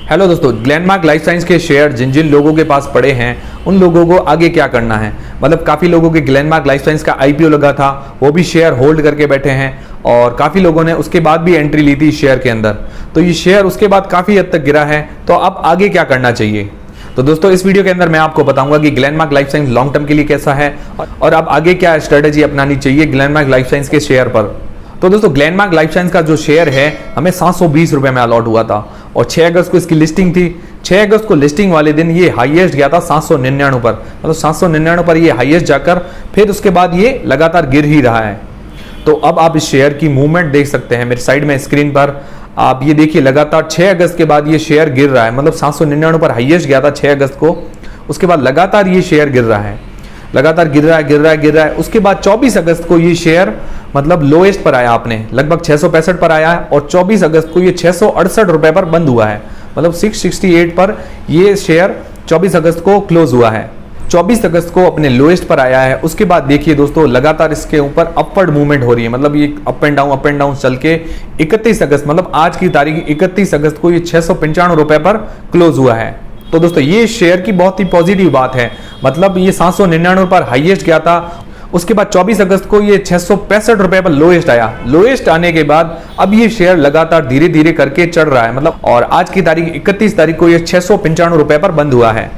Hello दोस्तों, Glenmark life science के share जिन जिन लोगों के पास पड़े हैं उन लोगों को आगे क्या करना है। मतलब काफ़ी लोगों के ग्लेनमार्क लाइफ साइंस का आईपीओ लगा था, वो भी शेयर होल्ड करके बैठे हैं और काफ़ी लोगों ने उसके बाद भी एंट्री ली थी शेयर के अंदर। तो ये शेयर उसके बाद काफ़ी हद तक गिरा है, तो अब आगे क्या करना चाहिए। तो दोस्तों इस वीडियो के अंदर मैं आपको बताऊंगा कि Glenmark life science long term के लिए कैसा है और अब आगे क्या स्ट्रेटेजी अपनानी चाहिए ग्लेनमार्क लाइफ साइंस के शेयर पर। तो दोस्तों ग्लेनमार्क लाइफ साइंस का जो शेयर है हमें 720 रुपए में अलॉट हुआ था और 6 अगस्त को इसकी लिस्टिंग थी। 6 अगस्त को लिस्टिंग वाले दिन ये हाईएस्ट गया था 799 पर, मतलब 799 पर ये हाईएस्ट जाकर फिर उसके बाद ये लगातार गिर ही रहा है। तो अब आप इस शेयर की मूवमेंट देख सकते हैं मेरी साइड में स्क्रीन पर। आप ये देखिए लगातार 6 अगस्त के बाद ये शेयर गिर रहा है, मतलब 799 पर हाईएस्ट गया था 6 अगस्त को, उसके बाद लगातार ये शेयर गिर रहा है, लगातार गिर रहा है। उसके बाद 24 अगस्त को ये शेयर मतलब लोएस्ट पर आया, आपने लगभग 665 पर आया है और 24 अगस्त को ये 668 रुपए पर बंद हुआ है, मतलब 668 पर ये शेयर 24 अगस्त को क्लोज हुआ है। 24 अगस्त को अपने लोएस्ट पर आया है। उसके बाद देखिए दोस्तों लगातार इसके ऊपर अपवर्ड मूवमेंट हो रही है, मतलब ये अप एंड डाउन चल के 31 अगस्त मतलब आज की तारीख 31 अगस्त को ये 695 रुपए पर क्लोज हुआ है। तो दोस्तों ये शेयर की बहुत ही पॉजिटिव बात है, मतलब ये 799 पर हाईएस्ट गया था, उसके बाद 24 अगस्त को ये 665 रुपए पर लोएस्ट आया। लोएस्ट आने के बाद अब ये शेयर लगातार धीरे धीरे करके चढ़ रहा है, मतलब और आज की तारीख 31 तारीख को ये 695 रुपए पर बंद हुआ है।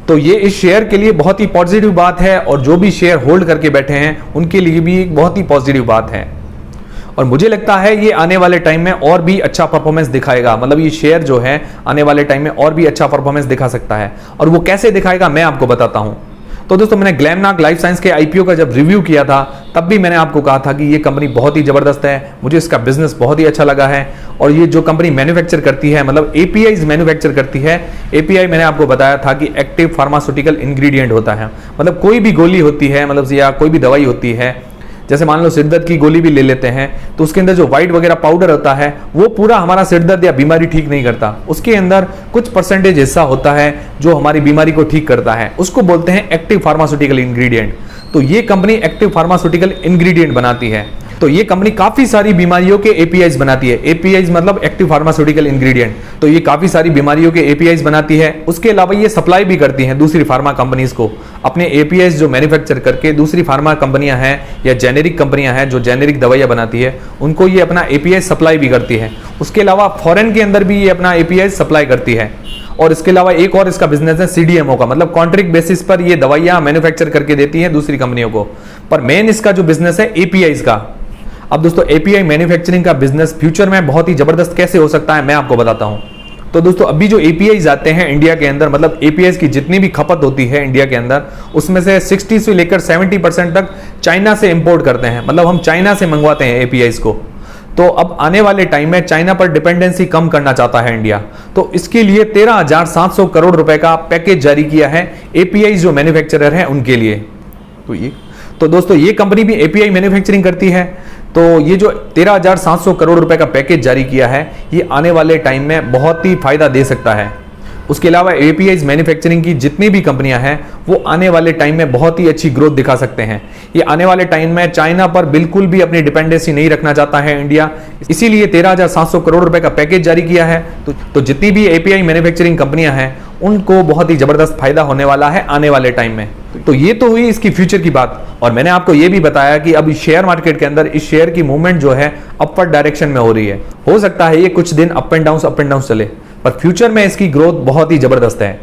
तो ये इस शेयर के लिए बहुत ही पॉजिटिव बात है और जो भी शेयर होल्ड करके बैठे हैं उनके लिए भी एक बहुत ही पॉजिटिव बात है और मुझे लगता है ये आने वाले टाइम में और भी अच्छा परफॉर्मेंस दिखाएगा। मतलब ये शेयर जो है आने वाले टाइम में और भी अच्छा परफॉर्मेंस दिखा सकता है और वो कैसे दिखाएगा मैं आपको बताता हूं। तो दोस्तों मैंने ग्लेनमार्क लाइफ साइंस के आईपीओ का जब रिव्यू किया था तब भी मैंने आपको कहा था कि ये कंपनी बहुत ही जबरदस्त है, मुझे इसका बिजनेस बहुत ही अच्छा लगा है और ये जो कंपनी मैन्युफैक्चर करती है मतलब एपीआईज मैन्युफैक्चर करती है। एपीआई मैंने आपको बताया था कि एक्टिव फार्मास्यूटिकल इंग्रेडिएंट होता है, मतलब कोई भी गोली होती है मतलब या कोई भी दवाई होती है, जैसे मान लो सिरदर्द की गोली भी ले लेते हैं तो उसके अंदर जो व्हाइट वगैरह पाउडर होता है वो पूरा हमारा सिरदर्द या बीमारी ठीक नहीं करता, उसके अंदर कुछ परसेंटेज हिस्सा होता है जो हमारी बीमारी को ठीक करता है, उसको बोलते हैं एक्टिव फार्मास्यूटिकल इंग्रेडिएंट। तो ये कंपनी एक्टिव फार्मास्यूटिकल इंग्रेडिएंट बनाती है। तो ये कंपनी काफी सारी बीमारियों के एपीआईज बनाती है। एपीआईज मतलब एक्टिव फार्मास्यूटिकल इंग्रेडिएंट, तो ये काफी सारी बीमारियों के एपीआईज बनाती है। उसके अलावा ये सप्लाई भी करती है दूसरी फार्मा कंपनीज को, अपने एपीआईज जो मैन्युफैक्चर करके दूसरी फार्मा कंपनियां हैं या जेनेरिक कंपनियां हैं जो जेनेरिक दवाइयां बनाती है उनको ये अपना एपीआई सप्लाई भी करती है। उसके अलावा फॉरेन के अंदर भी ये अपना एपीआई सप्लाई करती है और इसके अलावा एक और इसका बिजनेस है सीडीएमओ का, मतलब कॉन्ट्रैक्ट बेसिस पर ये दवाइयां मैन्युफैक्चर करके देती है दूसरी कंपनियों को, पर मेन इसका जो बिजनेस है एपीआईज का। अब दोस्तों एपीआई मैन्युफैक्चरिंग का बिजनेस फ्यूचर में बहुत ही जबरदस्त कैसे हो सकता है मैं आपको बताता हूं। तो दोस्तों अभी जो एपीआईज आते हैं इंडिया के अंदर, मतलब एपीआईज की जितनी भी खपत होती है इंडिया के अंदर उसमें से 60 से लेकर 70% तक चाइना से इंपोर्ट करते हैं, मतलब हम चाइना से मंगवाते हैं एपीआईज को। तो अब आने वाले टाइम में चाइना पर डिपेंडेंसी कम करना चाहता है इंडिया, तो इसके लिए 13,700 करोड़ रुपए का पैकेज जारी किया है एपीआई जो मैन्युफैक्चरर है उनके लिए। तो दोस्तों ये कंपनी भी एपीआई मैन्युफैक्चरिंग करती है, तो ये जो 13,700 करोड़ रुपए का पैकेज जारी किया है ये आने वाले टाइम में बहुत ही फायदा दे सकता है। उसके अलावा एपीआईज मैन्युफैक्चरिंग की जितनी भी कंपनियां हैं वो आने वाले टाइम में बहुत ही अच्छी ग्रोथ दिखा सकते हैं। ये आने वाले टाइम में चाइना पर बिल्कुल भी अपनी डिपेंडेंसी नहीं रखना चाहता है इंडिया, इसीलिए 13,700 करोड़ रुपए का पैकेज जारी किया है। तो जितनी भी एपीआई मैन्युफैक्चरिंग कंपनियां हैं उनको बहुत ही जबरदस्त फायदा होने वाला है आने वाले टाइम में। तो ये तो हुई इसकी फ्यूचर की बात और मैंने आपको ये भी बताया कि अभी शेयर मार्केट के अंदर इस शेयर की मूवमेंट जो है अपवर्ड डायरेक्शन में हो रही है। हो सकता है ये कुछ दिन अप एंड डाउन चले, पर फ्यूचर में इसकी ग्रोथ बहुत ही जबरदस्त है।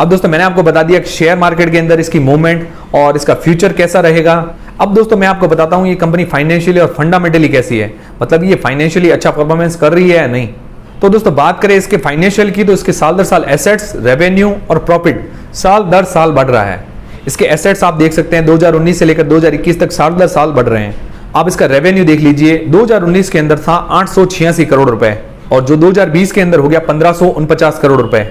अब दोस्तों मैंने आपको बता दिया कि शेयर मार्केट के अंदर इसकी मूवमेंट और इसका फ्यूचर कैसा रहेगा। अब दोस्तों मैं आपको बताता हूं ये कंपनी फाइनेंशियली और फंडामेंटली कैसी है, मतलब ये फाइनेंशियली अच्छा परफॉर्मेंस कर रही है या नहीं। तो दोस्तों बात करें इसके फाइनेंशियल की तो इसके साल दर साल एसेट्स, रेवेन्यू और प्रॉफिट साल दर साल बढ़ रहा है। इसके एसेट्स आप देख सकते हैं 2019 से लेकर 2021 तक साल दर साल बढ़ रहे हैं। आप इसका रेवेन्यू देख लीजिए, 2019 के अंदर था 886 करोड़ रुपए और जो 2020 के अंदर हो गया 1549 करोड़ रुपए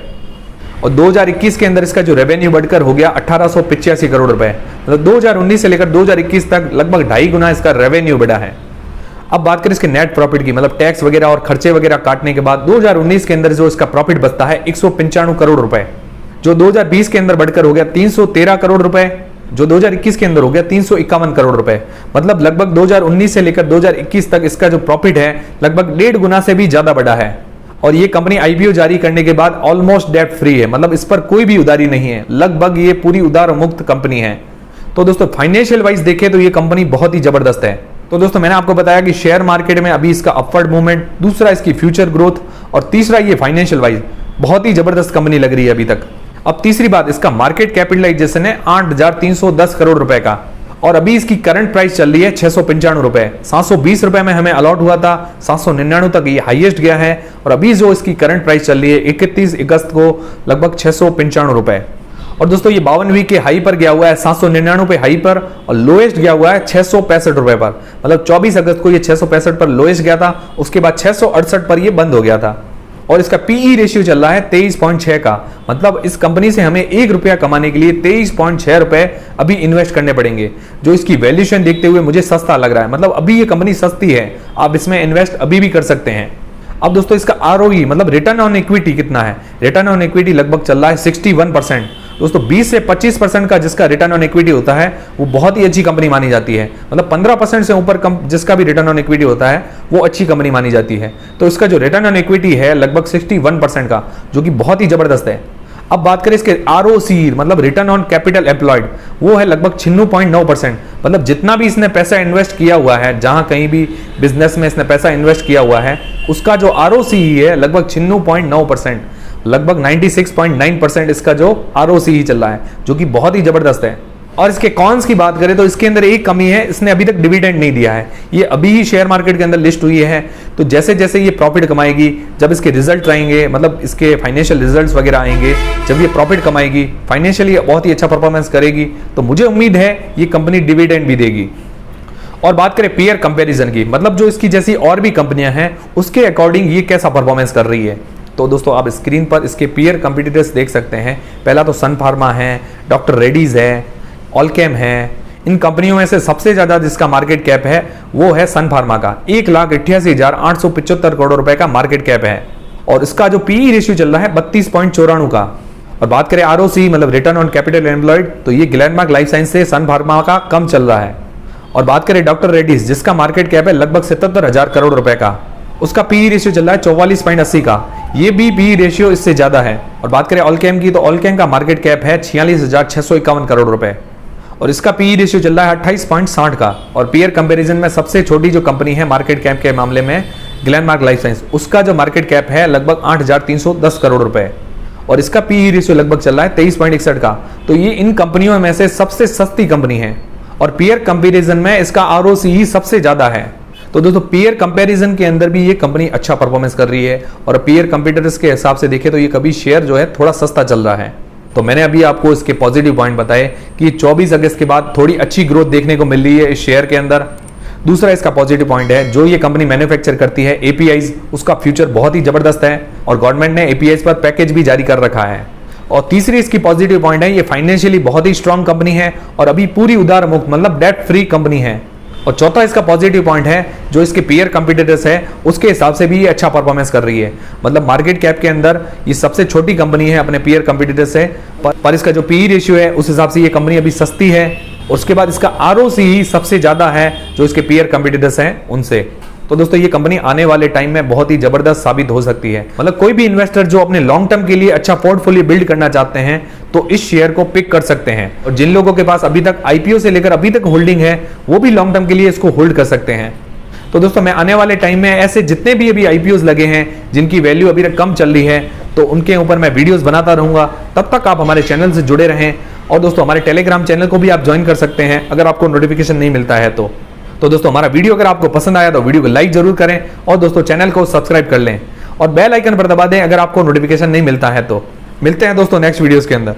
और 2021 के अंदर इसका जो रेवेन्यू बढ़कर हो गया 1885 करोड़ रुपए, मतलब 2019 से लेकर 2021 तक लगभग 2.5 गुना इसका रेवेन्यू बढ़ा है। अब बात करें इसके नेट प्रॉफिट की, मतलब टैक्स वगैरह और खर्चे वगैरह काटने के बाद 2019 के अंदर जो इसका प्रॉफिट बचता है 195 करोड़ रुपए, जो 2020 के अंदर बढ़कर हो गया 313 करोड़ रुपए, जो 2021 के अंदर हो गया 351 करोड़ रुपए, मतलब लगभग 2019 से लेकर 2021 तक इसका जो प्रॉफिट है लगभग 1.5 गुना से भी ज्यादा बढ़ा है। और ये कंपनी आईपीओ जारी करने के बाद ऑलमोस्ट डेट फ्री है, मतलब इस पर कोई भी उधारी नहीं है, लगभग ये पूरी उधार मुक्त कंपनी है। तो दोस्तों फाइनेंशियल वाइज देखें तो ये कंपनी बहुत ही जबरदस्त है। तो दोस्तों मैंने आपको बताया कि शेयर मार्केट में अभी इसका अपवर्ड मूवमेंट, दूसरा इसकी फ्यूचर ग्रोथ और तीसरा ये फाइनेंशियल वाइज बहुत ही जबरदस्त कंपनी लग रही है अभी तक। अब तीसरी बात, इसका मार्केट कैपिटलाइजेशन है 8,310 करोड़ रुपए का और अभी इसकी करंट प्राइस चल रही है 695 रुपए। 720 रुपए में हमें अलॉट हुआ था, 799 तक ये हाईएस्ट गया है और अभी जो इसकी करंट प्राइस चल रही है 31 अगस्त को लगभग 695 रुपए। और दोस्तों ये 52 वीक के हाई पर गया हुआ है 799 पे हाई पर और लोएस्ट गया हुआ है 665 रुपए पर, मतलब 24 अगस्त को ये 665 पर लोएस्ट गया था, उसके बाद 668 पर ये बंद हो गया था। और इसका पीई रेशियो चल रहा है 23.6 का, मतलब इस कंपनी से हमें 1 रुपया कमाने के लिए 23.6 रुपए अभी इन्वेस्ट करने पड़ेंगे, जो इसकी वैल्यूएशन देखते हुए मुझे सस्ता लग रहा है। मतलब अभी ये कंपनी सस्ती है, आप इसमें इन्वेस्ट अभी भी कर सकते हैं। अब दोस्तों इसका आरओई मतलब रिटर्न ऑन इक्विटी कितना है? रिटर्न ऑन इक्विटी लगभग चल रहा है 61%। दोस्तों 20 से 25% का जिसका रिटर्न ऑन इक्विटी होता है वो बहुत ही अच्छी कंपनी मानी जाती है, मतलब 15% से ऊपर जिसका भी रिटर्न ऑन इक्विटी होता है वो अच्छी कंपनी मानी जाती है। तो इसका जो रिटर्न ऑन इक्विटी है लगभग 61% का, जो कि बहुत ही जबरदस्त है। अब बात करें इसके आरओसी मतलब रिटर्न ऑन कैपिटल एम्प्लॉयड, वो है लगभग 96.9%। मतलब जितना भी इसने पैसा इन्वेस्ट किया हुआ है, जहां कहीं भी बिजनेस में इसने पैसा इन्वेस्ट किया हुआ है, उसका जो आरओसी है लगभग 96.9%, लगभग 96.9% इसका जो आरओसी ही चल रहा है, जो कि बहुत ही जबरदस्त है। और इसके कॉन्स की बात करें तो इसके अंदर एक कमी है, इसने अभी तक डिविडेंड नहीं दिया है। ये अभी ही शेयर मार्केट के अंदर लिस्ट हुई है, तो जैसे जैसे ये प्रॉफिट कमाएगी, जब इसके रिजल्ट आएंगे, मतलब इसके फाइनेंशियल रिजल्ट्स वगैरह आएंगे, जब ये प्रॉफिट कमाएगी, फाइनेंशियली बहुत ही अच्छा परफॉर्मेंस करेगी, तो मुझे उम्मीद है ये कंपनी डिविडेंड भी देगी। और बात करें पीयर कंपैरिजन की, मतलब जो इसकी जैसी और भी कंपनियां हैं उसके अकॉर्डिंग ये कैसा परफॉर्मेंस कर रही है, तो दोस्तों आप स्क्रीन पर इसके पीयर कंपीटिटर्स देख सकते हैं। पहला तो सन फार्मा है, डॉक्टर रेड्डीज है, ऑलकेम है। इन कंपनियों में से सबसे ज्यादा जिसका मार्केट कैप है वो है सन फार्मा का, 1,88,875 करोड़ रुपए का मार्केट कैप है और इसका जो पीई रेशियो चल रहा है 32.94 का। और बात करें आरओसी मतलब रिटर्न ऑन कैपिटल एम्प्लॉयड, तो ये ग्लेनमार्क लाइफ साइंस से सन फार्मा का कम चल रहा है। और बात करें डॉक्टर रेड्डीज जिसका मार्केट कैप है लगभग 77,000 करोड़ रुपए का, उसका पीई रेशियो चल रहा है 44.80 का, ये भी पीई रेशियो इससे ज्यादा है। और बात करें ऑलकेम की, तो ऑलकेम का मार्केट कैप है 46,651 करोड़ रुपए और इसका पीई रेशियो चल रहा है 28.60 का। और पीयर कंपैरिजन में सबसे छोटी जो कंपनी है मार्केट कैप के मामले में, ग्लेनमार्क लाइफ साइंस, उसका जो मार्केट कैप है लगभग 8,310 करोड़ रुपए और इसका पीई रेशियो लगभग चल रहा है 23.61 का। तो ये इन कंपनियों में से सबसे सस्ती कंपनी है और पीयर कंपैरिजन में इसका आरओसी ही सबसे ज्यादा है। तो दोस्तों पीयर कंपैरिजन के अंदर भी ये कंपनी अच्छा परफॉर्मेंस कर रही है और पीयर कंपीटिटर्स के हिसाब से देखें तो ये कभी शेयर जो है थोड़ा सस्ता चल रहा है। तो मैंने अभी आपको इसके पॉजिटिव पॉइंट बताए कि 24 अगस्त के बाद थोड़ी अच्छी ग्रोथ देखने को मिल रही है इस शेयर के अंदर। दूसरा इसका पॉजिटिव पॉइंट है, जो ये कंपनी मैन्युफैक्चर करती है एपीआईज, उसका फ्यूचर बहुत ही जबरदस्त है और गवर्नमेंट ने एपीआईज पर पैकेज भी जारी कर रखा है। और तीसरी इसकी पॉजिटिव पॉइंट है, ये फाइनेंशियली बहुत ही स्ट्रांग कंपनी है और अभी पूरी उधार मुक्त मतलब डेट फ्री कंपनी है। और चौथा इसका पॉजिटिव पॉइंट है, जो इसके पीयर कंपीटिटर्स है उसके हिसाब से भी ये अच्छा परफॉर्मेंस कर रही है। मतलब मार्केट कैप के अंदर ये सबसे छोटी कंपनी है अपने पीयर कंपीटिटर्स से, पर इसका जो पीई रेशियो है उस हिसाब से ये कंपनी अभी सस्ती है। उसके बाद इसका आरओसी ही सबसे ज्यादा है जो इसके पीयर कंपीटिटर्स हैं उनसे। तो दोस्तों ये कंपनी आने वाले टाइम में बहुत ही जबरदस्त साबित हो सकती है। मतलब कोई भी इन्वेस्टर जो अपने लॉन्ग टर्म के लिए अच्छा पोर्टफोलियो बिल्ड करना चाहते हैं तो इस शेयर को पिक कर सकते हैं। और जिन लोगों के पास अभी तक आईपीओ से लेकर अभी तक होल्डिंग है वो भी लॉन्ग टर्म के लिए इसको होल्ड कर सकते हैं। तो दोस्तों मैं आने वाले टाइम में ऐसे जितने भी अभी आईपीओस लगे हैं जिनकी वैल्यू अभी तक कम चल रही है तो उनके ऊपर मैं वीडियोस बनाता रहूंगा। तब तक आप हमारे चैनल से जुड़े रहें और दोस्तों हमारे टेलीग्राम चैनल को भी आप ज्वाइन कर सकते हैं अगर आपको नोटिफिकेशन नहीं मिलता है तो दोस्तों हमारा वीडियो अगर आपको पसंद आया तो वीडियो को लाइक जरूर करें और दोस्तों चैनल को सब्सक्राइब कर लें और बेल आइकन पर दबा दें अगर आपको नोटिफिकेशन नहीं मिलता है तो। मिलते हैं दोस्तों नेक्स्ट वीडियोस के अंदर।